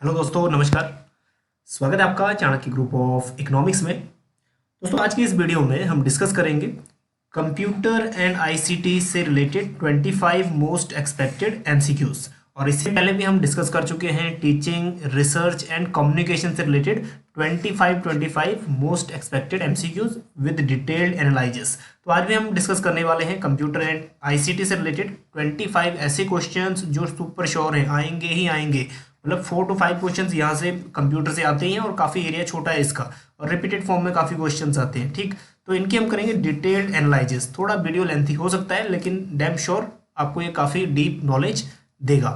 Hello दोस्तों, नमस्कार। स्वागत है आपका चाणक्य ग्रुप ऑफ इकोनॉमिक्स में। दोस्तों, आज की इस वीडियो में हम डिस्कस करेंगे कंप्यूटर एंड आईसीटी से रिलेटेड 25 मोस्ट एक्सपेक्टेड एमसीक्यूज। और इससे पहले भी हम डिस्कस कर चुके हैं टीचिंग, रिसर्च एंड कम्युनिकेशन से related 25 most expected MCQs with detailed analysis. तो आज भी हम डिस्कस करने वाले हैं कंप्यूटर एंड आईसीटी से रिलेटेड 25 ऐसे क्वेश्चंस जो सुपर श्योर हैं आएंगे ही आएंगे। मतलब 4 to 5 क्वेश्चंस यहाँ से कंप्यूटर से आते हैं और काफ़ी एरिया छोटा है इसका, और रिपीटेड फॉर्म में काफ़ी क्वेश्चंस आते हैं। ठीक, तो इनके हम करेंगे डिटेल्ड एनालिसिस। थोड़ा वीडियो लेंथी हो सकता है, लेकिन डैम श्योर आपको ये काफ़ी डीप नॉलेज देगा।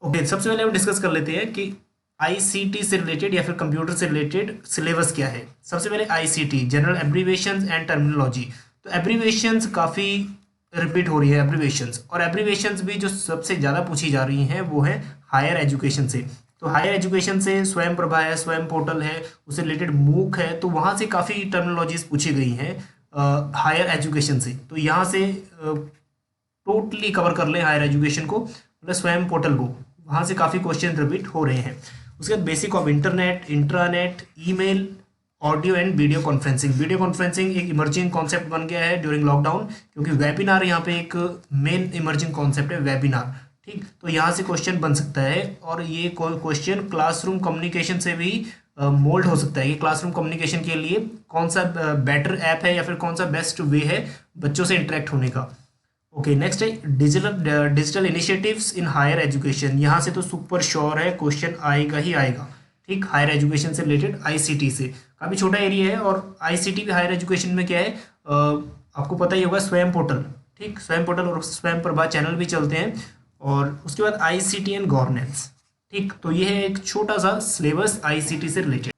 ओके, सबसे पहले हम डिस्कस कर लेते हैं कि आईसीटी से रिलेटेड या फिर कंप्यूटर से रिलेटेड सिलेबस क्या है। सबसे पहले ICT, general abbreviations and terminology. तो एब्रीविएशंस काफ़ी रिपीट हो रही है एब्रीविएशंस, और एब्रीविएशंस भी जो सबसे ज़्यादा पूछी जा रही हैं वो है हायर एजुकेशन से। तो हायर एजुकेशन से स्वयं प्रभा है, स्वयं पोर्टल है, उससे रिलेटेड मूक है, तो वहाँ से काफ़ी टर्मिनोलॉजीज पूछी गई हैं हायर एजुकेशन से। तो यहाँ से टोटली कवर कर लें हायर एजुकेशन को, मतलब स्वयं पोर्टल को, वहाँ से काफ़ी क्वेश्चन रिपीट हो रहे हैं। उसके बाद basic of internet, intranet, email, audio and video conferencing. Video conferencing एक इमर्जिंग कॉन्सेप्ट बन गया है ड्यूरिंग लॉकडाउन, क्योंकि वेबिनार यहाँ पे एक मेन इमर्जिंग कॉन्सेप्ट है, वेबिनार। ठीक, तो यहाँ से क्वेश्चन बन सकता है, और ये क्वेश्चन क्लासरूम कम्युनिकेशन से भी मोल्ड हो सकता है कि क्लासरूम कम्युनिकेशन के लिए कौन सा बेटर ऐप है या फिर कौन सा बेस्ट वे है बच्चों से इंटरेक्ट होने का। ओके, नेक्स्ट है digital initiatives in higher education. यहाँ से तो सुपर श्योर है क्वेश्चन आएगा ही आएगा। ठीक, हायर एजुकेशन से रिलेटेड आईसीटी से काफ़ी छोटा एरिया है, और आईसीटी भी हायर एजुकेशन में क्या है आपको पता ही होगा, स्वयं पोर्टल। ठीक, स्वयं पोर्टल और स्वयं प्रभा चैनल भी चलते हैं। और उसके बाद आईसीटी एंड गवर्नेंस। ठीक, तो ये है एक छोटा सा सिलेबस आईसीटी से रिलेटेड।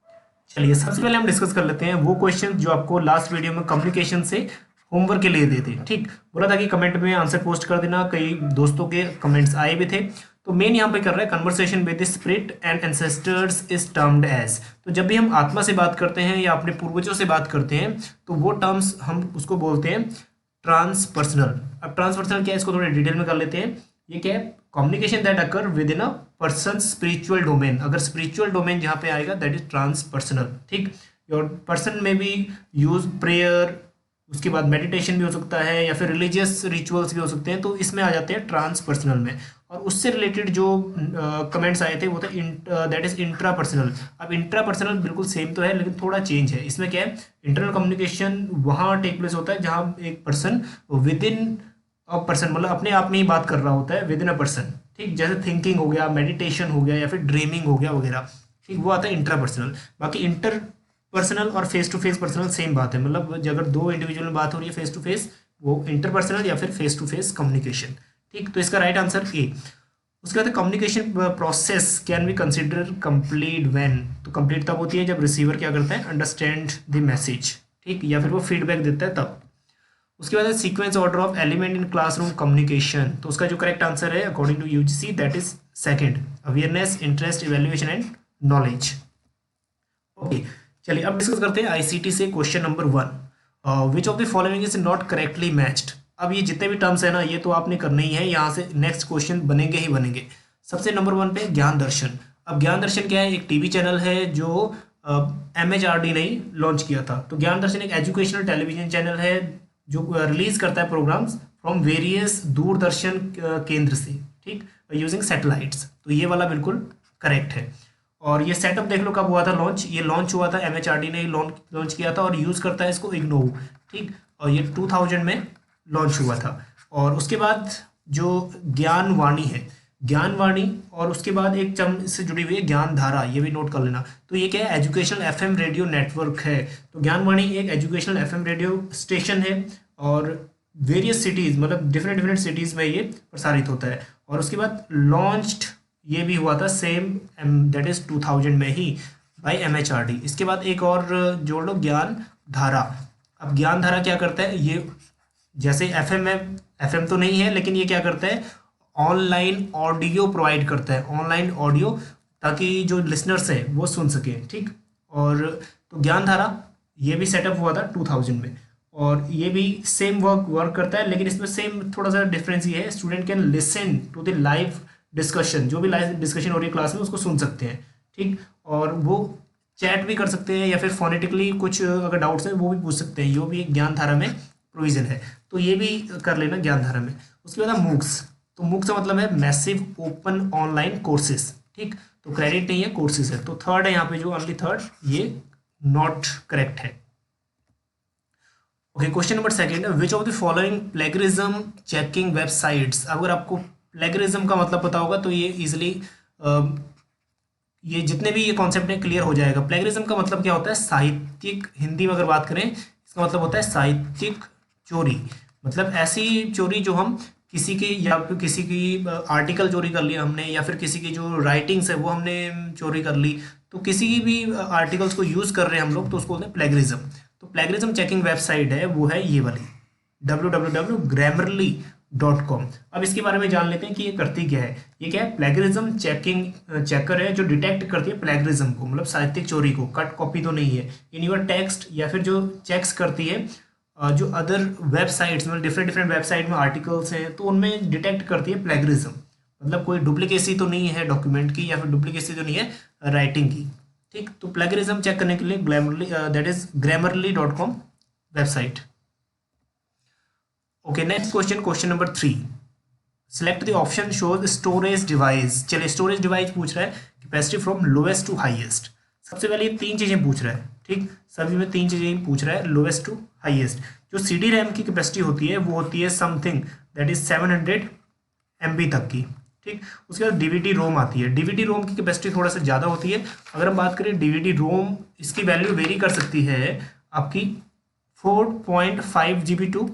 चलिए, सबसे पहले हम डिस्कस कर लेते हैं वो क्वेश्चन जो आपको लास्ट वीडियो में कम्युनिकेशन से होमवर्क के लिए देते हैं। ठीक, बोला था कि कमेंट में आंसर पोस्ट कर देना, कई दोस्तों के कमेंट्स आए भी थे। तो मेन यहाँ पे कर रहा है conversation with spirit and ancestors is termed as. तो जब भी हम आत्मा से बात करते हैं या अपने पूर्वजों से बात करते हैं, तो वो टर्म्स हम उसको बोलते हैं ट्रांसपर्सनल। अब ट्रांसपर्सनल क्या है, इसको थोड़े डिटेल में कर लेते हैं। ये क्या है, communication that occur with in a person spiritual domain. अगर स्पिरिचुअल डोमेन जहाँ पे आएगा दैट इज ट्रांसपर्सनल। ठीक, और पर्सन में भी यूज प्रेयर, उसके बाद मेडिटेशन भी हो सकता है, या फिर रिलीजियस रिचुअल्स भी हो सकते हैं, तो इसमें आ जाते हैं ट्रांसपर्सनल में। और उससे रिलेटेड जो कमेंट्स आए थे वो था दैट इज इंट्रा पर्सनल। अब इंट्रा पर्सनल बिल्कुल सेम तो है, लेकिन थोड़ा चेंज है। इसमें क्या है, इंटरनल कम्युनिकेशन वहाँ टेक प्लेस होता है जहाँ एक person with in a person, मतलब अपने आप में ही बात कर रहा होता है विद इन अ पर्सन। ठीक, जैसे थिंकिंग हो गया, मेडिटेशन हो गया, या फिर ड्रीमिंग हो गया वगैरह। ठीक, वो आता है इंट्रा पर्सनल। बाकी इंटर पर्सनल और face to face personal same बात है, मतलब अगर दो इंडिविजुअल में बात हो रही है फेस टू फेस, वो इंटरपर्सनल या फिर फेस टू फेस कम्युनिकेशन। ठीक, तो इसका राइट आंसर ए। उसके बाद communication process can be consider complete when. तो कंप्लीट तब होती है जब रिसीवर क्या करता है, अंडरस्टैंड द मैसेज। ठीक, या फिर वो फीडबैक देता है तब। उसके बाद sequence order of element in classroom communication. तो उसका जो करेक्ट आंसर है according to UGC that is second, awareness, interest, evaluation and knowledge. Okay, चलिए अब डिस्कस करते हैं आईसीटी से question number 1, which of the following is not correctly matched. अब ये जितने भी टर्म्स है ना, ये तो आपने करना ही है, यहाँ से नेक्स्ट क्वेश्चन बनेंगे ही बनेंगे। सबसे नंबर 1 पे ज्ञान दर्शन। अब ज्ञान दर्शन क्या है, एक टीवी चैनल है जो एमएचआरडी ने लॉन्च किया था। तो ज्ञान दर्शन एक एजुकेशनल टेलीविजन चैनल है जो रिलीज करता है प्रोग्राम्स फ्रॉम वेरियस दूरदर्शन केंद्र से। ठीक, यूजिंग सैटेलाइट्स। तो ये वाला बिल्कुल करेक्ट है। और ये सेटअप देख लो कब हुआ था लॉन्च, ये लॉन्च हुआ था एमएचआरडी ने लॉन्च किया था, और यूज़ करता है इसको इग्नोव। ठीक, और ये 2000 में लॉन्च हुआ था। और उसके बाद जो ज्ञानवाणी है, ज्ञानवाणी, और उसके बाद एक चम इससे जुड़ी हुई है ज्ञानधारा, ये भी नोट कर लेना। तो ये क्या है, एजुकेशनल एफएम रेडियो नेटवर्क है। तो ज्ञानवाणी एक एजुकेशनल एफएम रेडियो स्टेशन है, और वेरियस सिटीज़, मतलब डिफरेंट डिफरेंट सिटीज़ में ये प्रसारित होता है। और उसके बाद लॉन्च्ड ये भी हुआ था सेम दैट इज 2000 में ही बाय एमएचआरडी। इसके बाद एक और जोड़ लो, ज्ञान धारा। अब ज्ञान धारा क्या करता है, ये जैसे एफएम है, एफएम तो नहीं है, लेकिन ये क्या करता है, ऑनलाइन ऑडियो प्रोवाइड करता है, ऑनलाइन ऑडियो, ताकि जो लिसनर्स हैं वो सुन सकें। ठीक, और तो ज्ञान धारा ये भी सेटअप हुआ था 2000 में, और ये भी सेम वर्क करता है, लेकिन इसमें सेम थोड़ा सा डिफरेंस ये है, student can listen to the live discussion, जो भी लाइव डिस्कशन हो रही है क्लास में उसको सुन सकते हैं, ठीक। और वो चैट भी कर सकते हैं या फिर फोनेटिकली कुछ अगर डाउट्स हैं वो भी पूछ सकते हैं, ये भी एक ज्ञान धारा में प्रोविजन है, तो ये भी कर लेना ज्ञान धारा में। उसके बाद मूक्स, तो मूक्स का मतलब है मैसिव ओपन ऑनलाइन कोर्सेज, ठीक। तो क्रेडिट नहीं है, कोर्सेज है, तो थर्ड है यहाँ पे जो ओनली थर्ड, ये नॉट करेक्ट है। Okay, question number second, which of the following plagiarism checking websites. अगर आपको प्लेगरिज्म का मतलब पता होगा तो ये इजिली ये जितने भी ये कॉन्सेप्ट है क्लियर हो जाएगा। प्लेगरिज्म का मतलब क्या होता है, साहित्यिक, हिंदी में अगर बात करें इसका मतलब होता है साहित्यिक चोरी, मतलब ऐसी चोरी जो हम किसी की या फिर किसी की आर्टिकल चोरी कर लिया हमने, या फिर किसी की जो राइटिंग्स है वो हमने चोरी कर ली, तो किसी की भी आर्टिकल्स को यूज़ कर रहे हैं हम लोग तो उसको बोलते हैं प्लेगरिज्म। तो प्लेगरिज्म चेकिंग वेबसाइट है वो है ये वाली www.grammarly.com। अब इसके बारे में जान लेते हैं कि ये करती क्या है। ये क्या है, प्लेगरिज्म चेकिंग चेकर है जो डिटेक्ट करती है प्लेगरिज्म को, मतलब साहित्यिक चोरी को, कट कॉपी तो नहीं है, इन योर टेक्स्ट, या फिर जो चेक्स करती है जो अदर वेबसाइट्स मतलब डिफरेंट डिफरेंट वेबसाइट में आर्टिकल्स हैं तो उनमें डिटेक्ट करती है प्लेगरिज्म, मतलब कोई डुप्लीकेसी तो नहीं है डॉक्यूमेंट की, या फिर डुप्लीकेसी तो नहीं है राइटिंग की, ठीक। तो प्लेगरिज्म चेक करने के लिए Grammarly that is grammarly.com website. Okay, next question, question number 3, select the option shows storage device. चलिए, स्टोरेज डिवाइस पूछ रहा है, capacity from lowest to highest. सबसे पहले ये तीन चीजें पूछ रहा है, ठीक, सभी में तीन चीजें पूछ रहा है, लोएस्ट टू हाईएस्ट। जो CD रैम की कैपेसिटी होती है वो होती है समथिंग दैट इज 700 MB तक की, ठीक। उसके बाद DVD रोम आती है, DVD रोम की कैपेसिटी थोड़ा सा ज़्यादा होती है। अगर हम बात करें DVD रोम, इसकी वैल्यू वेरी कर सकती है आपकी 4.5 GB टू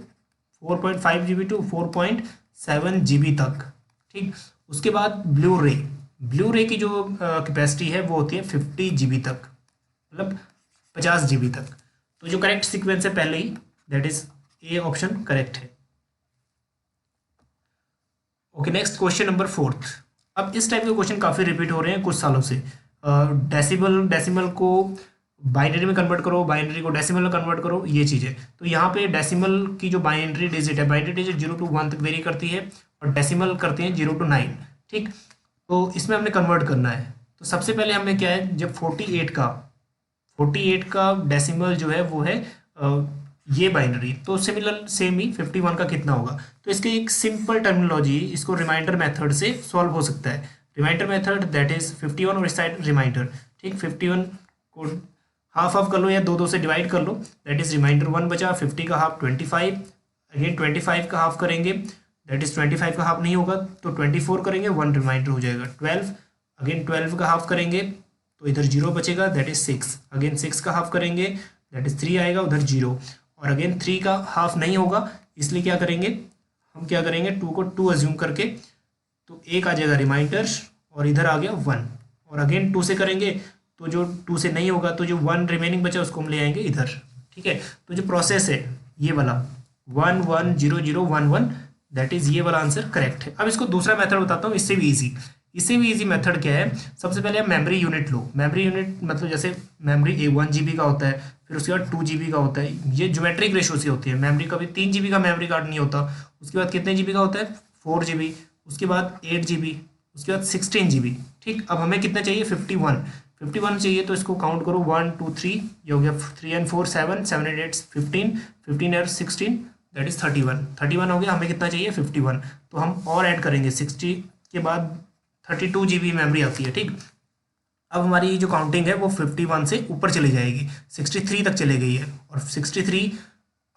4.7 GB तक, ठीक। उसके बाद ब्लू रे की जो कैपेसिटी है वो होती है 50 GB तक, मतलब 50 GB तक। तो जो करेक्ट सीक्वेंस है पहले ही, that is A option correct है। Okay, next question number 4। अब इस टाइप के क्वेश्चन काफ़ी रिपीट हो रहे हैं कुछ सालों से। डेसिमल को बाइनरी में कन्वर्ट करो, बाइनरी को डेसिमल में कन्वर्ट करो, ये चीज़ें। तो यहाँ पे डेसिमल की जो बाइनरी डिजिट है, बाइनरी डिजिट 0 to 1 तक वेरी करती है और डेसिमल करते हैं 0 to 9, ठीक। तो इसमें हमने कन्वर्ट करना है। तो सबसे पहले हमें क्या है, जब 48 का डेसिमल जो है वो है ये बाइनरी, तो सिमिलर सेम ही 51 का कितना होगा। तो इसके एक सिंपल टर्मिनोलॉजी, इसको रिमाइंडर मेथड से सॉल्व हो सकता है। रिमाइंडर मेथड दैट इज 51 और इस साइड रिमाइंडर, ठीक। 51 को हाफ कर लो या दो से डिवाइड कर लो, दैट इज रिमाइंडर 1 बचा, 50 का हाफ 25, अगेन 25 का हाफ करेंगे, दैट इज 25 का हाफ नहीं होगा तो 24 करेंगे, 1 रिमाइंडर हो जाएगा 12, अगेन 12 का हाफ करेंगे तो इधर 0 बचेगा, दैट इज 6, अगेन 6 का हाफ करेंगे, दैट इज 3 आएगा, उधर 0, और अगेन 3 का हाफ नहीं होगा, इसलिए क्या करेंगे, हम क्या करेंगे 2 को 2 अज्यूम करके, तो 1 आ जाएगा रिमाइंडर और इधर आ गया 1, और अगेन 2 से करेंगे तो जो 2 से नहीं होगा तो जो 1 रिमेनिंग बचा उसको हम ले आएंगे इधर, ठीक है। तो जो प्रोसेस है ये वाला 1 1 0 0 1 1, दैट इज ये वाला आंसर करेक्ट है। अब इसको दूसरा मेथड बताता हूँ, इससे भी इजी मेथड क्या है। सबसे पहले आप मेमोरी यूनिट लो। मेमोरी यूनिट मतलब जैसे मेमोरी 1 GB का होता है, फिर उसके बाद 2 GB का होता है, ये ज्योमेट्रिक रेशो से होती है। मेमोरी कभी 3 GB का मेमोरी कार्ड नहीं होता। उसके बाद कितने GB का होता है, 4 GB, उसके बाद 8 GB, उसके बाद 16 GB, ठीक। अब हमें कितना चाहिए, 51 चाहिए, तो इसको काउंट करो 1 2 3, ये हो गया 3 and 4 7 7 and 8 15 15 और 16, दैट इज 31 हो गया। हमें कितना चाहिए, 51, तो हम और ऐड करेंगे 60 के बाद 32 GB मेमोरी आती है, ठीक। अब हमारी जो काउंटिंग है वो 51 से ऊपर चली जाएगी, 63 तक चली गई है, और 63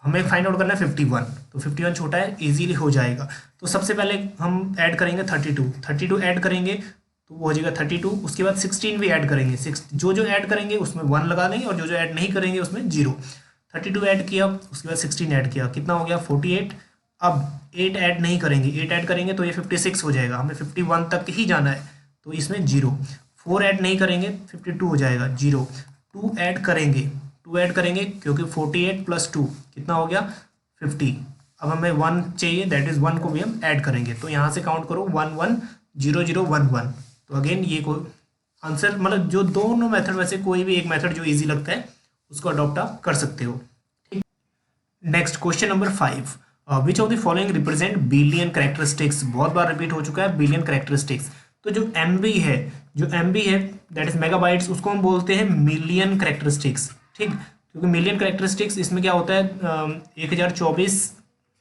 हमें फाइंड आउट करना है 51, तो 51 छोटा है, इजीली हो जाएगा। तो सबसे पहले हम ऐड करेंगे 32 ऐड करेंगे तो वो हो जाएगा 32, उसके बाद 16 भी ऐड करेंगे, जो ऐड करेंगे उसमें 1 लगा देंगे और जो ऐड नहीं करेंगे उसमें 0। 32 ऐड किया, उसके बाद 16 ऐड किया, कितना हो गया 48। अब 8 ऐड नहीं करेंगे, 8 ऐड करेंगे तो ये 56 हो जाएगा, हमें 51 तक ही जाना है, तो इसमें 0। 4 ऐड नहीं करेंगे 52 हो जाएगा, 0। 2 ऐड करेंगे क्योंकि 48 + 2 कितना हो गया 50। अब हमें 1 चाहिए, दैट इज 1 को भी हम ऐड करेंगे, तो यहाँ से काउंट करो 1 1 0 0 1 1। तो अगेन ये कोई आंसर, मतलब जो दोनों मेथड में से कोई भी एक मेथड जो इजी लगता है उसको अडॉप्ट आप कर सकते हो, ठीक। Next question number 5, which of the following represent billion characteristics, बहुत बार रिपीट हो चुका है बिलियन कैरेक्टरिस्टिक्स। तो जो एम बी है दैट इज मेगाबाइट्स, उसको हम बोलते हैं मिलियन कैरेक्टरिस्टिक्स। ठीक, क्योंकि मिलियन कैरेक्टरिस्टिक्स इसमें क्या होता है 1024,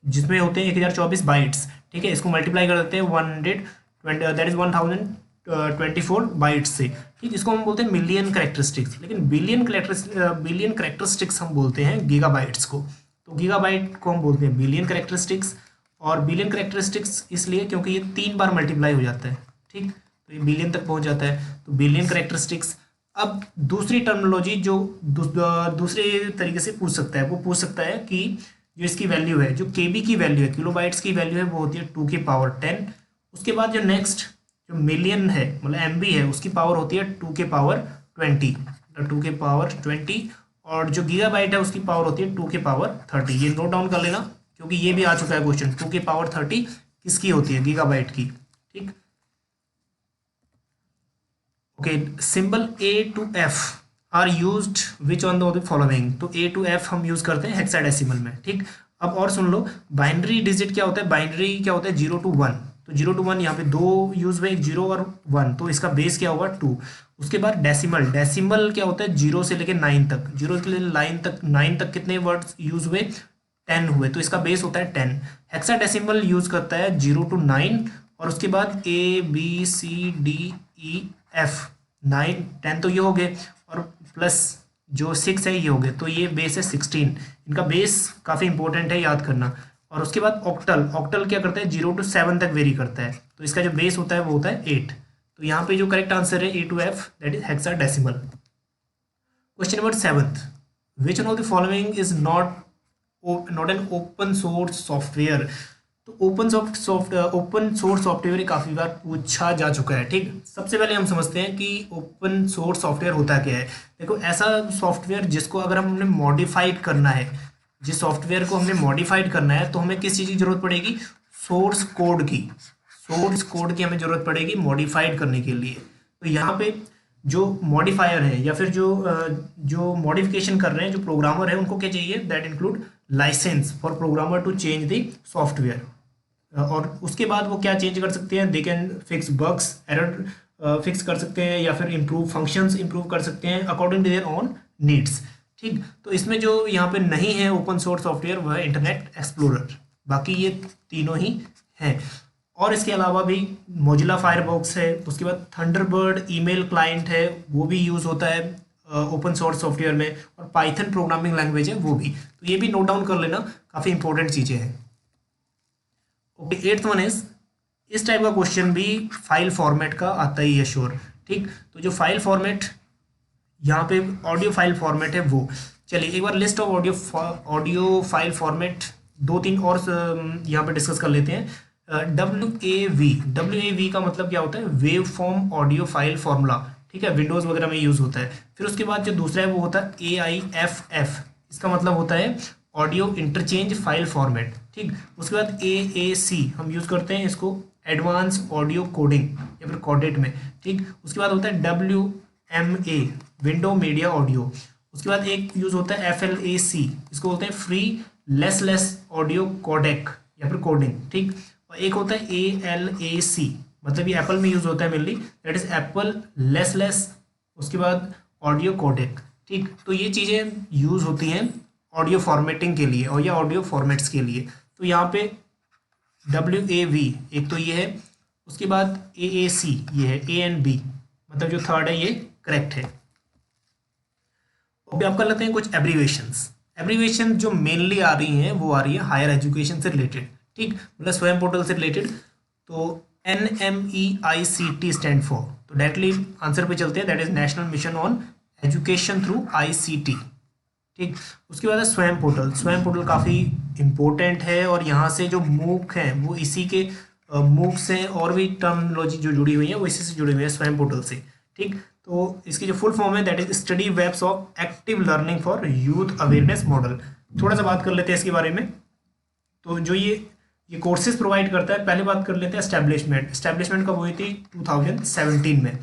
जिसमें होते हैं 1024 बाइट्स। ठीक है, इसको मल्टीप्लाई कर देते हैं 120 दैट इज 1024 बाइट्स से। ठीक, इसको हम बोलते हैं मिलियन कैरेक्टरिस्टिक्स। लेकिन बिलियन कैरेक्टरिस्टिक्स हम बोलते हैं गीगाबाइट्स को। तो गीगाबाइट को हम बोलते हैं बिलियन कैरेक्टरिस्टिक्स, और बिलियन कैरेक्टरिस्टिक्स इसलिए क्योंकि ये 3 बार मल्टीप्लाई हो जाता है। ठीक, तो ये बिलियन तक पहुंच जाता है, तो बिलियन कैरेक्टरिस्टिक्स। अब दूसरी टर्मिनोलॉजी जो दूसरे तरीके से पूछ सकता है, वो पूछ सकता है कि जो इसकी वैल्यू है, जो केबी की वैल्यू है, किलोबाइट्स की वैल्यू है, वो होती है 2 के पावर 10। उसके बाद जो नेक्स्ट जो मिलियन है मतलब एमबी है, उसकी पावर होती है 2 के पावर 20, 2 के पावर 20। और जो गीगाबाइट है उसकी पावर होती है 2 के पावर 30। ये नोट डाउन कर लेना, क्योंकि ये भी आ चुका है क्वेश्चन, 2 के पावर 30 किसकी होती है, गीगाबाइट की। ठीक, okay, symbol A to F are used which on the following. तो ए टू एफ हम यूज करते हैं हेक्साडेसिमल में। ठीक, अब और सुन लो, बाइनरी डिजिट क्या होता है, बाइनरी क्या होता है 0 to 1। तो 0 to 1 यहाँ पे 2 यूज हुए, 0 और 1, तो इसका बेस क्या होगा 2। उसके बाद डेसिमल क्या होता है 0 से लेके 9 तक, 0 से लेके 9 तक कितने वर्ड्स यूज हुए 10 हुए, तो इसका बेस होता है 10। हेक्साडेसिमल यूज करता है 0 to 9, और उसके बाद ABCDEF 9 10 तो ये हो गए, और प्लस जो 6 है ये हो गए, तो ये बेस है 16। इनका बेस काफ़ी इंपॉर्टेंट है, याद करना। और उसके बाद ऑक्टल क्या करता है 0 to 7 तक वेरी करता है, तो इसका जो बेस होता है वो होता है 8। तो यहाँ पे जो करेक्ट आंसर है A to F that is hexadecimal. Question number 7, which one of the following is not an open source software. तो ओपन सोर्स सॉफ्टवेयर काफ़ी बार पूछा जा चुका है। ठीक, सबसे पहले हम समझते हैं कि ओपन सोर्स सॉफ्टवेयर होता क्या है। देखो, ऐसा सॉफ्टवेयर जिसको अगर हमने मॉडिफाइड करना है, जिस सॉफ्टवेयर को हमने मॉडिफाइड करना है, तो हमें किस चीज़ की जरूरत पड़ेगी, सोर्स कोड की हमें जरूरत पड़ेगी मॉडिफाइड करने के लिए। तो यहाँ पे जो मॉडिफायर है या फिर जो मॉडिफिकेशन कर रहे हैं, जो प्रोग्रामर है, उनको क्या चाहिए, that include license for programmer to change the software. और उसके बाद वो क्या चेंज कर सकते हैं, they can fix bugs, error fix कर सकते हैं, या फिर इम्प्रूव फंक्शंस इम्प्रूव कर सकते हैं according to their own needs. ठीक, तो इसमें जो यहाँ पे नहीं है ओपन सोर्स सॉफ्टवेयर, वह है इंटरनेट एक्सप्लोरर। बाकी ये तीनों ही हैं। और इसके अलावा भी मोजिला फायरफॉक्स है, उसके बाद थंडरबर्ड ईमेल क्लाइंट है, वो भी यूज़ होता है ओपन सोर्स सॉफ्टवेयर में, और पाइथन प्रोग्रामिंग लैंग्वेज है वो भी। तो ये भी नोट डाउन कर लेना, काफ़ी इंपॉर्टेंट चीज़ें हैं। ओके, 8th वन इज, इस टाइप का क्वेश्चन भी फाइल फॉर्मेट का आता ही है श्योर। ठीक, तो जो फाइल फॉर्मेट यहाँ पे ऑडियो फाइल फॉर्मेट है वो, चलिए एक बार list of audio file format 2-3 और यहाँ पे डिस्कस कर लेते हैं। WAV का मतलब क्या होता है, wave form audio file formula. ठीक है, विंडोज़ वगैरह में यूज़ होता है। फिर उसके बाद जो दूसरा है वो होता है AIFF, इसका मतलब होता है ऑडियो इंटरचेंज फाइल फॉर्मेट। ठीक, उसके बाद AAC हम यूज़ करते हैं इसको एडवांस ऑडियो कोडिंग या फिर कोडेट में। ठीक, उसके बाद होता है WMA विंडो मीडिया ऑडियो। उसके बाद एक यूज़ होता है FLAC, इसको बोलते हैं फ्री लेस ऑडियो कोडेक या फिर कोडिंग। ठीक, और एक होता है ALAC, मतलब ये एप्पल में यूज़ होता है mainly, that is Apple less उसके बाद ऑडियो कोडेक। ठीक, तो ये चीज़ें यूज़ होती हैं ऑडियो फॉर्मेटिंग के लिए और या ऑडियो फॉर्मेट्स के लिए। तो यहाँ पे WAV एक तो ये है, उसके बाद AAC ये है, A and B मतलब जो थर्ड है ये करेक्ट है। ओके, अब कर लेते हैं कुछ एब्रीवेशन जो मेनली आ रही हैं वो आ रही है हायर एजुकेशन से रिलेटेड। ठीक, मतलब स्वयं पोर्टल से रिलेटेड। तो NMEICT स्टैंड फॉर, तो डायरेक्टली आंसर पे चलते हैं, that is national mission on education through ICT। ठीक, उसके बाद है स्वयं पोर्टल काफ़ी इंपॉर्टेंट है, और यहाँ से जो मूक हैं वो इसी के मूक से, और भी टर्मिनोलॉजी जो जुड़ी हुई है वो इसी से जुड़ी हुई है स्वयं पोर्टल से। ठीक, तो इसकी जो फुल फॉर्म है that is study webs of active learning for youth awareness model. थोड़ा सा बात कर लेते हैं इसके बारे में। तो जो ये कोर्सेज प्रोवाइड करता है, पहले बात कर लेते हैं एस्टेब्लिशमेंट कब हुई थी 2017 में।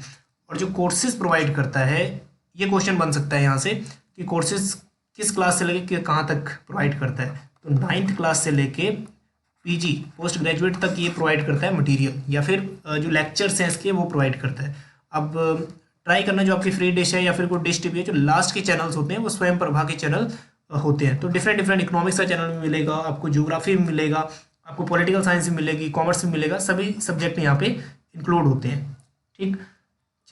और जो कोर्सेज प्रोवाइड करता है, ये क्वेश्चन बन सकता है यहाँ से कि कोर्सेज किस क्लास से लेके कहाँ तक प्रोवाइड करता है। तो 9th क्लास से लेके पीजी पोस्ट ग्रेजुएट तक ये प्रोवाइड करता है मटेरियल, या फिर जो लेक्चर्स हैं इसके वो प्रोवाइड करता है। अब ट्राई करना जो आपकी फ्री डिश है या फिर कोई डिश टिप है, जो लास्ट के चैनल्स होते हैं वो स्वयं प्रभा के चैनल होते हैं। तो डिफरेंट डिफरेंट इकोनॉमिक्स का चैनल में मिलेगा, आपको ज्योग्राफी में मिलेगा, आपको पॉलिटिकल साइंस में मिलेगी, कॉमर्स में मिलेगा, सभी सब्जेक्ट यहाँ पे इंक्लूड होते हैं। ठीक,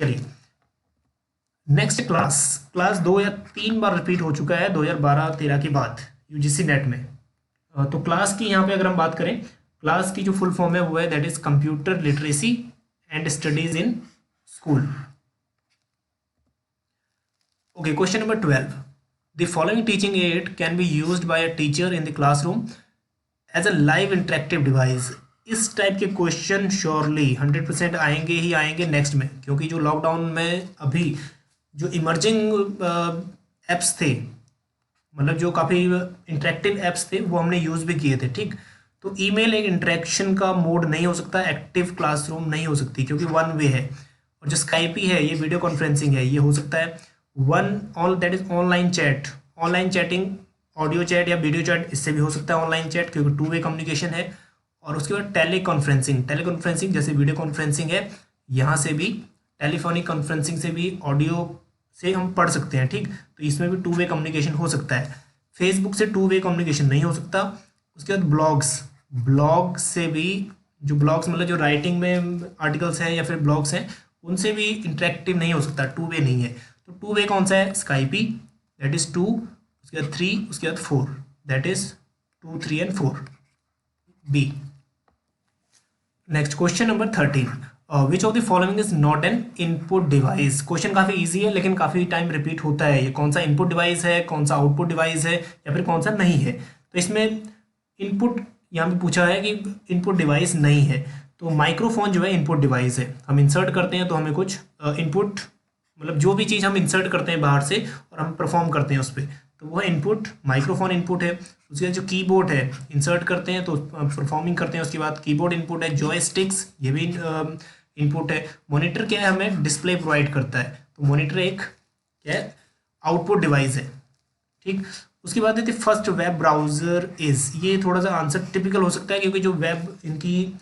चलिए नेक्स्ट क्लास 2 या 3 बार रिपीट हो चुका है 2012-13 के बाद यूजीसी नेट में। तो क्लास की यहाँ पे अगर हम बात करें, क्लास की जो फुल फॉर्म है वो है that is computer literacy and studies in school. Okay, question number 12, the following teaching aid can be used by a teacher in the classroom as a live interactive device. इस type के question surely 100% आएंगे ही आएंगे next में, क्योंकि जो lockdown में अभी जो इमर्जिंग एप्स थे, मतलब जो काफ़ी इंटरेक्टिव एप्स थे वो हमने यूज़ भी किए थे। ठीक, तो ईमेल एक इंटरेक्शन का मोड नहीं हो सकता, एक्टिव क्लासरूम नहीं हो सकती क्योंकि वन वे है। और जो स्काइपी है ये वीडियो कॉन्फ्रेंसिंग है, ये हो सकता है one all that is online chat, online chatting, audio chat या वीडियो चैट, इससे भी हो सकता है ऑनलाइन चैट क्योंकि 2 वे कम्युनिकेशन है। और उसके बाद टेली कॉन्फ्रेंसिंग जैसे वीडियो कॉन्फ्रेंसिंग है, यहाँ से भी टेलीफोनिक कॉन्फ्रेंसिंग से भी ऑडियो से हम पढ़ सकते हैं। ठीक, तो इसमें भी 2 वे कम्युनिकेशन हो सकता है। फेसबुक से 2 वे कम्युनिकेशन नहीं हो सकता। उसके बाद ब्लॉग से भी, जो ब्लॉग्स मतलब जो राइटिंग में आर्टिकल्स हैं या फिर ब्लॉग्स हैं, उनसे भी इंटरेक्टिव नहीं हो सकता, 2 वे नहीं है। तो 2 वे कौन सा है? स्काइपी, दैट इज 2, उसके बाद 3, उसके बाद 4, that is 2, 3 and 4, B. Next question number 13, which of the following is not an input device. Question काफ़ी इजी है लेकिन काफ़ी टाइम रिपीट होता है, ये कौन सा इनपुट डिवाइस है, कौन सा आउटपुट डिवाइस है, या फिर कौन सा नहीं है। तो इसमें इनपुट यहाँ पे पूछा है कि इनपुट डिवाइस नहीं है, तो माइक्रोफोन जो है इनपुट डिवाइस है। हम इंसर्ट करते हैं तो हमें कुछ इनपुट, मतलब जो भी चीज़ हम इंसर्ट करते हैं बाहर से और हम परफॉर्म करते हैं उस पर, तो वो इनपुट, माइक्रोफोन इनपुट है। उसके बाद जो कीबोर्ड है, इंसर्ट करते हैं तो परफॉर्मिंग करते हैं, उसके बाद कीबोर्ड इनपुट है। जॉयस्टिक्स ये भी इनपुट है। मॉनिटर क्या है? हमें डिस्प्ले प्रोवाइड करता है, तो मॉनिटर एक क्या है? आउटपुट डिवाइस है। ठीक, उसके बाद है फर्स्ट वेब ब्राउजर इज, ये थोड़ा सा आंसर टिपिकल हो सकता है क्योंकि जो वेब इनकी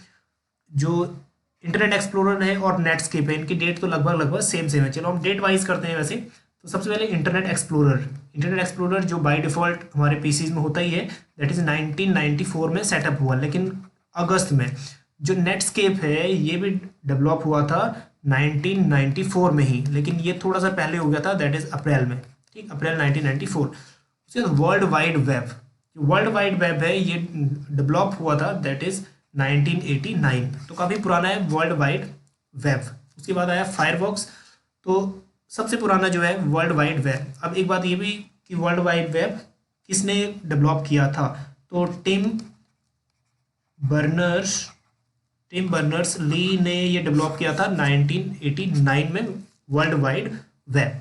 जो इंटरनेट एक्सप्लोरर है और नेटस्केप है, इनकी डेट तो लगभग सेम है। चलो हम डेट वाइज करते हैं वैसे। तो सबसे पहले इंटरनेट एक्सप्लोरर जो बाय डिफ़ॉल्ट हमारे पीसीज में होता ही है, दैट इज़ 1994 में सेटअप हुआ, लेकिन अगस्त में। जो नेटस्केप है ये भी डेवलप हुआ था 1994 में ही, लेकिन ये थोड़ा सा पहले हो गया था, दैट इज़ अप्रैल में। ठीक, अप्रैल 1994। उसके बाद वर्ल्ड वाइड वेब है, ये डेवलप हुआ था, दैट इज़ 1989, तो काफ़ी पुराना है वर्ल्ड वाइड वेब। उसके बाद आया फायरफॉक्स, तो सबसे पुराना जो है वर्ल्ड वाइड वेब। अब एक बात ये भी कि वर्ल्ड वाइड वेब किसने डेवलप किया था, तो टिम बर्नर्स ली ने ये डेवलप किया था 1989 में world wide web.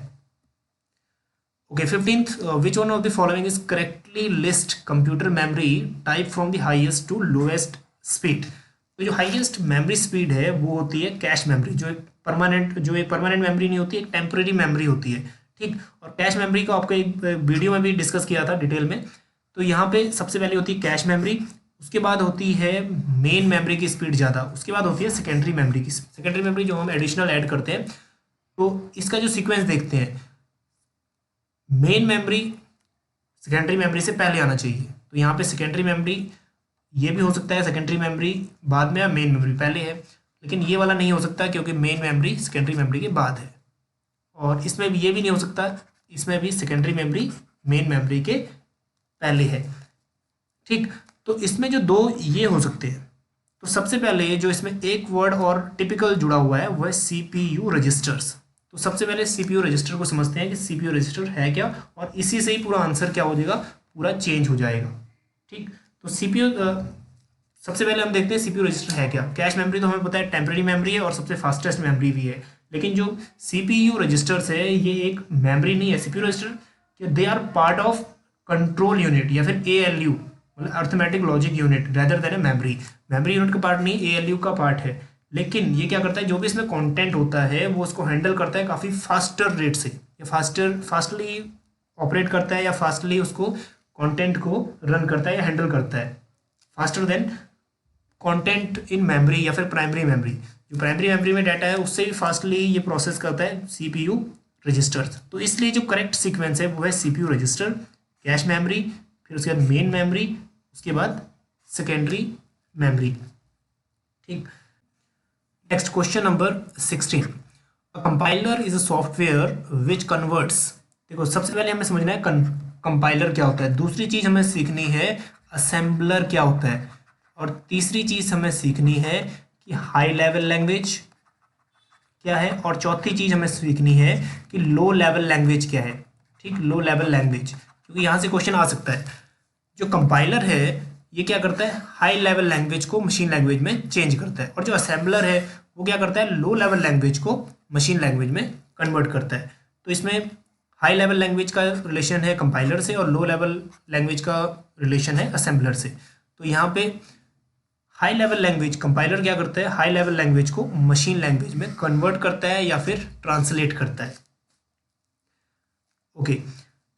Okay, 15th, which one of the following is correctly list computer memory type from the highest to lowest speed. तो जो हाईएस्ट मेमोरी स्पीड है वो होती है कैश मेमोरी, जो एक परमानेंट मेमोरी नहीं होती, एक टेम्परेरी मेमोरी होती है। ठीक, और कैश मेमोरी को आपको एक वीडियो में भी डिस्कस किया था डिटेल में। तो यहाँ पे सबसे पहले होती है कैश मेमोरी, उसके बाद होती है मेन मेमोरी की स्पीड ज़्यादा, उसके बाद होती है सेकेंडरी मेमोरी जो हम एडिशनल ऐड करते हैं। तो इसका जो सीक्वेंस देखते हैं, मेन मेमोरी सेकेंडरी मेमोरी से पहले आना चाहिए, तो यहाँ पे सेकेंडरी मेमोरी ये भी हो सकता है, सेकेंडरी मेमोरी बाद में या मेन मेमोरी पहले है, लेकिन ये वाला नहीं हो सकता क्योंकि मेन मेमोरी सेकेंडरी मेमोरी के बाद है। और इसमें भी ये भी नहीं हो सकता, इसमें भी सेकेंडरी मेमोरी मेन मेमोरी के पहले है। ठीक, तो इसमें जो दो ये हो सकते हैं, तो सबसे पहले जो इसमें एक वर्ड और टिपिकल जुड़ा हुआ है वो है सीपीयू रजिस्टर्स। तो सबसे पहले सीपीयू रजिस्टर को समझते हैं कि सीपीयू रजिस्टर है क्या, और इसी से ही पूरा आंसर क्या हो जाएगा, पूरा चेंज हो जाएगा। ठीक, तो सीपीयू सबसे पहले हम देखते हैं सीपीयू रजिस्टर है क्या। कैश मेमोरी तो हमें पता है टेम्परेरी मेमोरी है और सबसे फास्टेस्ट मेमोरी भी है, लेकिन जो सीपीयू रजिस्टर्स है ये एक मेमोरी नहीं है। CPU register they are part of control unit या फिर एएलयू, मतलब arithmetic logic unit, rather than a memory unit का पार्ट नहीं, एएलयू का पार्ट है। लेकिन ये क्या करता है, जो भी इसमें कंटेंट होता है वो उसको हैंडल करता है काफ़ी फास्टर रेट से, या फास्टली ऑपरेट करता है या फास्टली उसको कंटेंट को रन करता है या हैंडल करता है, faster than content in memory या फिर प्राइमरी मेमोरी। जो प्राइमरी मेमोरी में डाटा है उससे भी फास्टली ये प्रोसेस करता है सीपीयू रजिस्टर। तो इसलिए जो करेक्ट सीक्वेंस है वो है सीपीयू रजिस्टर, कैश मेमोरी, फिर उसके बाद मेन मेमोरी, उसके बाद सेकेंडरी मेमोरी। ठीक, next question number 16। A compiler is a software which converts. देखो सबसे पहले हमें समझना है कंपाइलर क्या होता है, दूसरी चीज हमें सीखनी है असेंबलर क्या होता है, और तीसरी चीज हमें सीखनी है कि हाई लेवल लैंग्वेज क्या है, और चौथी चीज हमें सीखनी है कि लो लेवल लैंग्वेज क्या है। ठीक, लो लेवल लैंग्वेज, क्योंकि यहाँ से क्वेश्चन आ सकता है। जो कंपाइलर है ये क्या करता है, हाई लेवल लैंग्वेज को मशीन लैंग्वेज में चेंज करता है, और जो असेंबलर है वो क्या करता है, लो लेवल लैंग्वेज को मशीन लैंग्वेज में कन्वर्ट करता है। तो इसमें हाई लेवल लैंग्वेज का रिलेशन है कंपाइलर से और लो लेवल लैंग्वेज का रिलेशन है असेंबलर से। तो यहाँ पे हाई लेवल लैंग्वेज कंपाइलर क्या करता है, हाई लेवल लैंग्वेज को मशीन लैंग्वेज में कन्वर्ट करता है या फिर ट्रांसलेट करता है। Okay,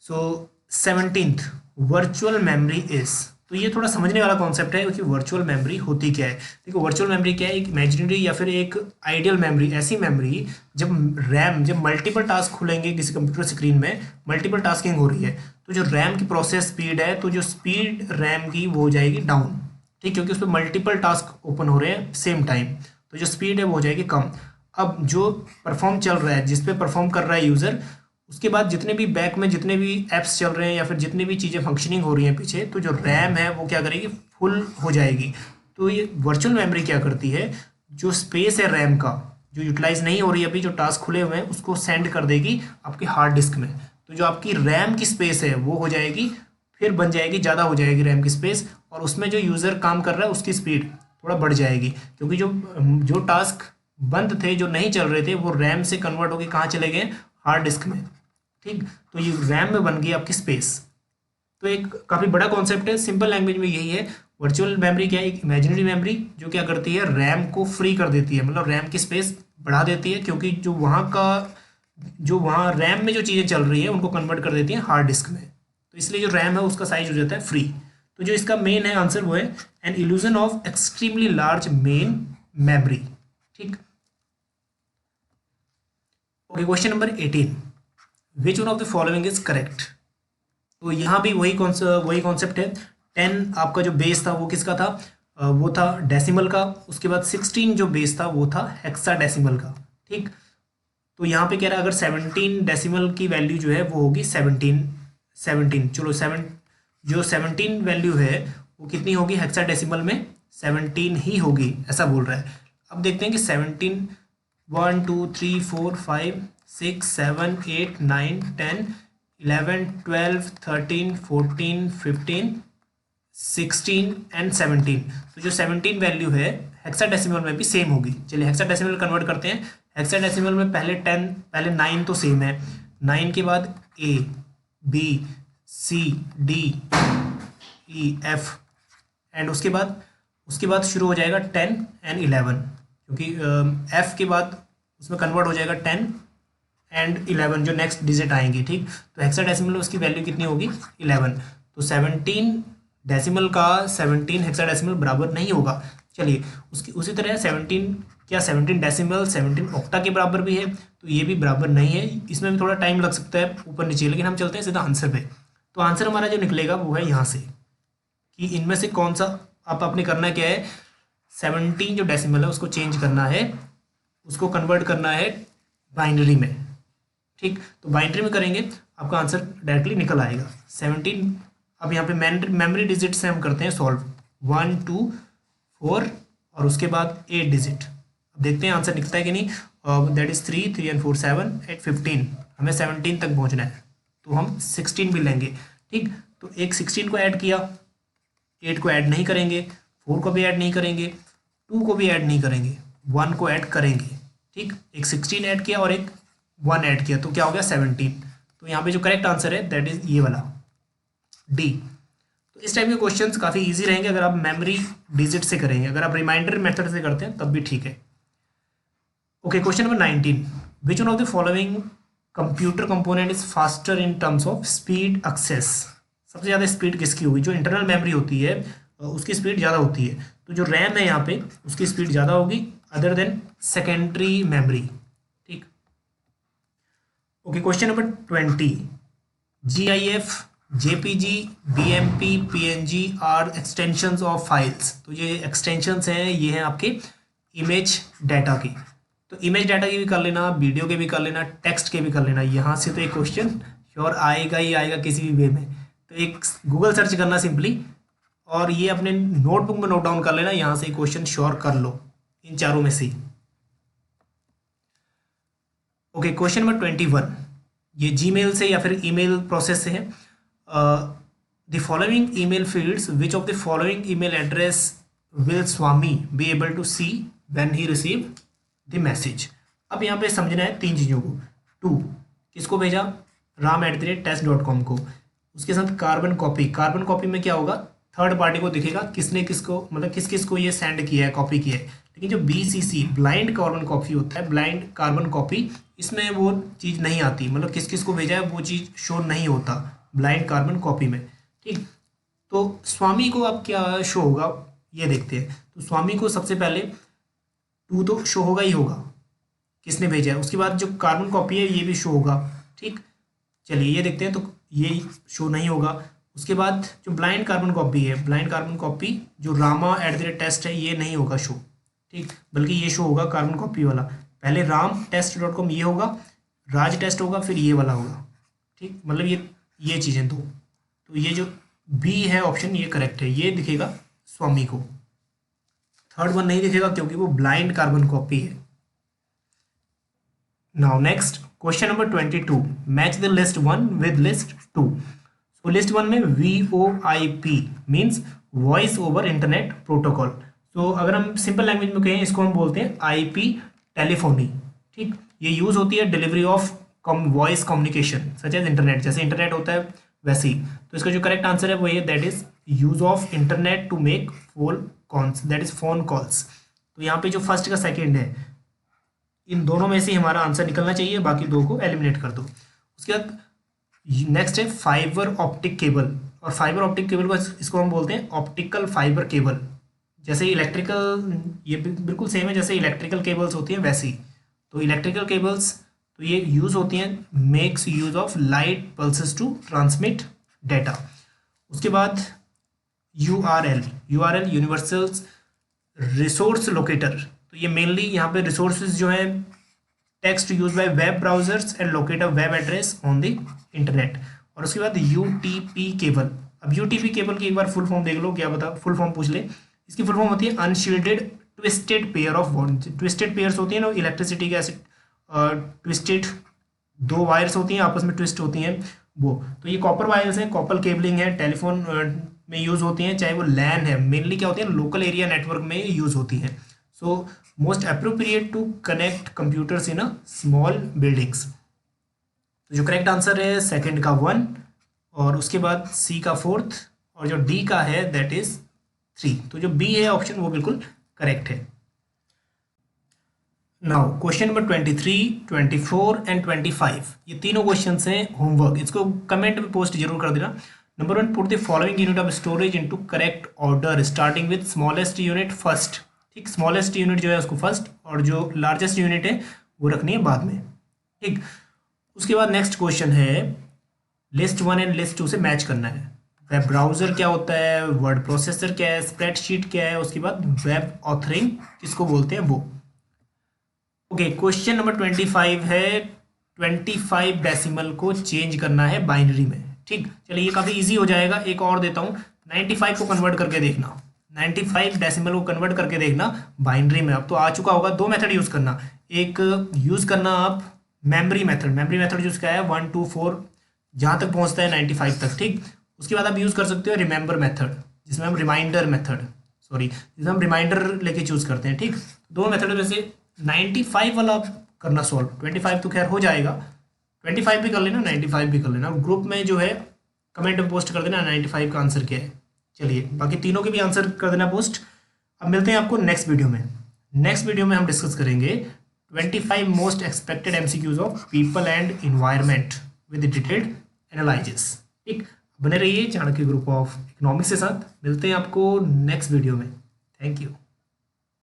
so 17th virtual memory is. तो ये थोड़ा समझने वाला कॉन्सेप्ट है कि वर्चुअल मेमोरी होती क्या है। देखो वर्चुअल मेमोरी क्या है, एक इमेजिनरी या फिर एक आइडियल मेमोरी, ऐसी मेमोरी जब मल्टीपल टास्क खुलेंगे किसी कंप्यूटर स्क्रीन में, मल्टीपल टास्किंग हो रही है, तो जो रैम की प्रोसेस स्पीड है, तो जो स्पीड रैम की वो हो जाएगी डाउन। ठीक, क्योंकि उस पर मल्टीपल टास्क ओपन हो रहे हैं सेम टाइम, तो जो स्पीड है वो हो जाएगी कम। अब जो परफॉर्म चल रहा है, जिस पे परफॉर्म कर रहा है यूज़र, उसके बाद जितने भी बैक में जितने भी ऐप्स चल रहे हैं या फिर जितनी भी चीज़ें फंक्शनिंग हो रही हैं पीछे, तो जो रैम है वो क्या करेगी, फुल हो जाएगी। तो ये वर्चुअल मेमोरी क्या करती है, जो स्पेस है रैम का जो यूटिलाइज नहीं हो रही है अभी, जो टास्क खुले हुए हैं उसको सेंड कर देगी आपके हार्ड डिस्क में। तो जो आपकी रैम की स्पेस है वो हो जाएगी, फिर बन जाएगी, ज़्यादा हो जाएगी रैम की स्पेस, और उसमें जो यूज़र काम कर रहा है उसकी स्पीड थोड़ा बढ़ जाएगी, क्योंकि जो टास्क बंद थे, जो नहीं चल रहे थे, वो रैम से कन्वर्ट होकर कहाँ चले गए, हार्ड डिस्क में। ठीक, तो ये रैम में बन गई आपकी स्पेस। तो एक काफ़ी बड़ा कॉन्सेप्ट है, सिंपल लैंग्वेज में यही है। वर्चुअल मेमोरी क्या है, एक इमेजिनरी मेमोरी जो क्या करती है, रैम को फ्री कर देती है, मतलब रैम की स्पेस बढ़ा देती है, क्योंकि जो वहाँ रैम में जो चीज़ें चल रही है उनको कन्वर्ट कर देती है हार्ड डिस्क में। तो इसलिए जो रैम है उसका साइज हो जाता है फ्री। तो जो इसका मेन है आंसर वो है an illusion of extremely large main memory. ठीक, okay, question number 18। Which one of the following is correct. तो यहाँ भी वही कॉन्सेप्ट है। 10 आपका जो बेस था वो किसका था, वो था डेसिमल का। उसके बाद 16 जो बेस था वो था हेक्साडेसिमल का। ठीक, तो यहाँ पे कह रहा है अगर 17 डेसिमल की वैल्यू जो है वो होगी 17 चलो 17 वैल्यू है वो कितनी होगी हेक्साडेसिमल में, 17 ही होगी, ऐसा बोल रहा है। अब देखते हैं कि 17 1 2 3 4 5 6 7 8 9 10 11 12 13 14 15 16 एंड 17। तो जो 17 वैल्यू है हेक्साडेसिमल में भी सेम होगी। चलिए हेक्साडेसिमल कन्वर्ट करते हैं। हेक्साडेसिमल में पहले 9 तो सेम है, 9 के बाद A B C D E F and उसके बाद शुरू हो जाएगा 10 एंड 11, क्योंकि F के बाद उसमें कन्वर्ट हो जाएगा 10 एंड 11 जो नेक्स्ट डिजिट आएंगे। ठीक, तो हेक्साडेसिमल में उसकी वैल्यू कितनी होगी 11। तो 17 डेसिमल का 17 हेक्साडेसिमल बराबर नहीं होगा। चलिए उसी तरह 17 डेसिमल 17 ऑक्टा के बराबर भी है, तो ये भी बराबर नहीं है। इसमें भी थोड़ा टाइम लग सकता है ऊपर नीचे, लेकिन हम चलते हैं सीधा आंसर पे। तो आंसर हमारा जो निकलेगा वो है यहाँ से कि इनमें से कौन सा आप आपने करना क्या है, 17 जो डेसिमल है उसको चेंज करना है, उसको कन्वर्ट करना है बाइनरी में। ठीक, तो बाइनरी में करेंगे आपका आंसर डायरेक्टली निकल आएगा 17। अब यहाँ पे मेमोरी डिजिट से हम करते हैं सॉल्व, 1 2 4 और उसके बाद 8 डिजिट। अब देखते हैं आंसर निकलता है कि नहीं। That is 3 3 and 4 7 8 15। हमें 17 तक पहुँचना है, तो हम 16 भी लेंगे। ठीक, तो एक 16 को ऐड किया, 8 को ऐड नहीं करेंगे, 4 को भी ऐड नहीं करेंगे, 2 को भी ऐड नहीं करेंगे, 1 को ऐड करेंगे। ठीक, एक 16 ऐड किया और एक 1 ऐड किया, तो क्या हो गया 17। तो यहाँ पे जो करेक्ट आंसर है दैट इज ये वाला डी। तो इस टाइप के क्वेश्चंस काफ़ी इजी रहेंगे अगर आप मेमोरी डिजिट से करेंगे। अगर आप रिमाइंडर मेथड से करते हैं तब भी ठीक है। Okay, question number 19। Which one of the following computer component is faster in terms of speed access. सबसे ज़्यादा स्पीड किसकी होगी? जो इंटरनल मेमोरी होती है उसकी स्पीड ज़्यादा होती है, तो जो रैम है यहाँ पे उसकी स्पीड ज़्यादा होगी अदर देन सेकेंडरी मेमोरी। ठीक, okay. Question number 20, GIF, JPG, BMP, PNG are extensions of files. तो ये एक्सटेंशंस हैं, ये हैं आपके इमेज डाटा की। तो इमेज डाटा की भी कर लेना, वीडियो के भी कर लेना, टेक्स्ट के भी कर लेना। यहाँ से तो एक क्वेश्चन श्योर आएगा ही आएगा किसी भी वे में। तो एक गूगल सर्च करना सिंपली, और ये अपने नोटबुक में नोट डाउन कर लेना, यहाँ से क्वेश्चन श्योर कर लो इन चारों में से। ओके, क्वेश्चन नंबर 21, ये जीमेल से या फिर ईमेल प्रोसेस से है। The following email fields, which of the following email address will Swami be able to see when he receive the message. अब यहाँ पे समझना है तीन चीज़ों को। टू, किसको भेजा? ram@test.com को। उसके साथ कार्बन कॉपी, कार्बन कॉपी में क्या होगा? थर्ड पार्टी को दिखेगा किसने किसको, मतलब किस किस को ये सेंड किया है, कॉपी किया है। लेकिन जो BCC ब्लाइंड कार्बन कॉपी होता है, ब्लाइंड कार्बन कॉपी, इसमें वो चीज़ नहीं आती, मतलब किस किस को भेजा है वो चीज़ शो नहीं होता ब्लाइंड कार्बन कॉपी में। ठीक, तो स्वामी को अब क्या शो होगा ये देखते हैं। तो स्वामी को सबसे पहले टू तो शो होगा ही होगा, किसने भेजा है। उसके बाद जो कार्बन कॉपी है ये भी शो होगा। ठीक, चलिए ये देखते हैं, तो ये शो नहीं होगा। उसके बाद जो ब्लाइंड कार्बन कॉपी है, ब्लाइंड कार्बन कॉपी जो rama@test है, ये नहीं होगा शो। ठीक, बल्कि ये शो होगा कार्बन कॉपी वाला। पहले ram@test.com ये होगा, राज टेस्ट होगा, फिर ये वाला होगा। ठीक, मतलब ये चीज़ें दो। तो ये जो बी है ऑप्शन, ये करेक्ट है, ये दिखेगा स्वामी को। थर्ड वन नहीं दिखेगा क्योंकि वो ब्लाइंड कार्बन कॉपी है। Now next question number 22, match the list 1 with list 2। तो लिस्ट 1 में VoIP means voice over internet protocol. तो अगर हम सिंपल लैंग्वेज में कहें, इसको हम बोलते हैं IP टेलीफोनी। ठीक, ये यूज़ होती है delivery of voice communication such as internet, जैसे इंटरनेट होता है वैसे ही। तो इसका जो करेक्ट आंसर है वो ये, that is use of internet to make phone calls, that is phone calls. तो यहाँ पे जो फर्स्ट का सेकेंड है, इन दोनों में से हमारा आंसर निकलना चाहिए, बाकी दो को एलिमिनेट कर दो। उसके बाद नेक्स्ट है फाइबर ऑप्टिक केबल, और फाइबर ऑप्टिक केबल को इसको हम बोलते हैं ऑप्टिकल फाइबर केबल। जैसे इलेक्ट्रिकल, ये बिल्कुल सेम है जैसे इलेक्ट्रिकल केबल्स होती हैं वैसी। तो इलेक्ट्रिकल केबल्स तो ये यूज़ होती हैं, makes use of light pulses to transmit data. उसके बाद URL यूनिवर्सल रिसोर्स लोकेटर। तो ये मेनली यहाँ पे रिसोर्सेज जो है, text use by web browsers and locate a web address on the internet. और उसके बाद UTP केबल। अब UTP केबल की एक बार फुल फॉर्म देख लो, क्या बता, फुल फॉर्म पूछ ले। इसकी फुल फॉर्म होती है unshielded twisted pair of wires. Twisted pairs होती है ना इलेक्ट्रिसिटी के, ऐसे ट्विस्टेड दो वायर्स होती हैं आपस में ट्विस्ट होती हैं वो। तो ये कॉपर वायर्स हैं, कॉपर केबलिंग है, टेलीफोन में यूज़ होती हैं, चाहे वो लैन है, मेनली क्या होती है लोकल एरिया नेटवर्क में यूज़ होती हैं। So most appropriate to connect computers in a small buildings. तो जो करेक्ट आंसर है सेकंड का 1, और उसके बाद C का 4th, और जो D का है दैट इज 3। तो जो B है ऑप्शन वो बिल्कुल करेक्ट है। नाउ क्वेश्चन नंबर 23, 24 एंड 25, ये तीनों क्वेश्चन हैं होमवर्क। इसको कमेंट में पोस्ट जरूर कर देना। Number 1, put the following unit of storage into correct order starting with smallest unit first. ठीक, स्मॉलेस्ट यूनिट जो है उसको फर्स्ट, और जो लार्जेस्ट यूनिट है वो रखनी है बाद में। ठीक, उसके बाद नेक्स्ट क्वेश्चन है लिस्ट 1 एंड लिस्ट 2 से मैच करना है। वेब ब्राउजर क्या होता है, वर्ड प्रोसेसर क्या है, स्प्रेडशीट क्या है, उसके बाद वेब ऑथरिंग किसको बोलते हैं वो। ओके, क्वेश्चन नंबर 25 है 25 डेसिमल को चेंज करना है बाइनरी में। ठीक, चलिए ये काफ़ी इजी हो जाएगा। एक और देता हूँ, 95 को कन्वर्ट करके देखना, 95 डेसिमल को कन्वर्ट करके देखना बाइनरी में। अब तो आ चुका होगा। दो मेथड यूज़ करना, एक यूज़ करना आप मेमोरी मेथड यूज़ किया है 1 2 4 जहाँ तक पहुँचता है 95 तक। ठीक, उसके बाद आप यूज़ कर सकते हो रिमेंबर मेथड, जिसमें हम जिसमें हम रिमाइंडर लेके चूज़ करते हैं। ठीक, दो मेथड में से 95 वाला करना सॉल्व। 25 तो खैर हो जाएगा, 25 भी कर लेना, 95 भी कर लेना। ग्रुप में जो है कमेंट में पोस्ट कर देना 95 का आंसर क्या है। चलिए बाकी तीनों के भी आंसर कर देना पोस्ट। अब मिलते हैं आपको नेक्स्ट वीडियो में। नेक्स्ट वीडियो में हम डिस्कस करेंगे 25 most expected MCQs of people and environment with detailed analysis. ठीक, बने रहिए चाणक्य ग्रुप ऑफ इकोनॉमिक्स के साथ। मिलते हैं आपको नेक्स्ट वीडियो में। Thank you.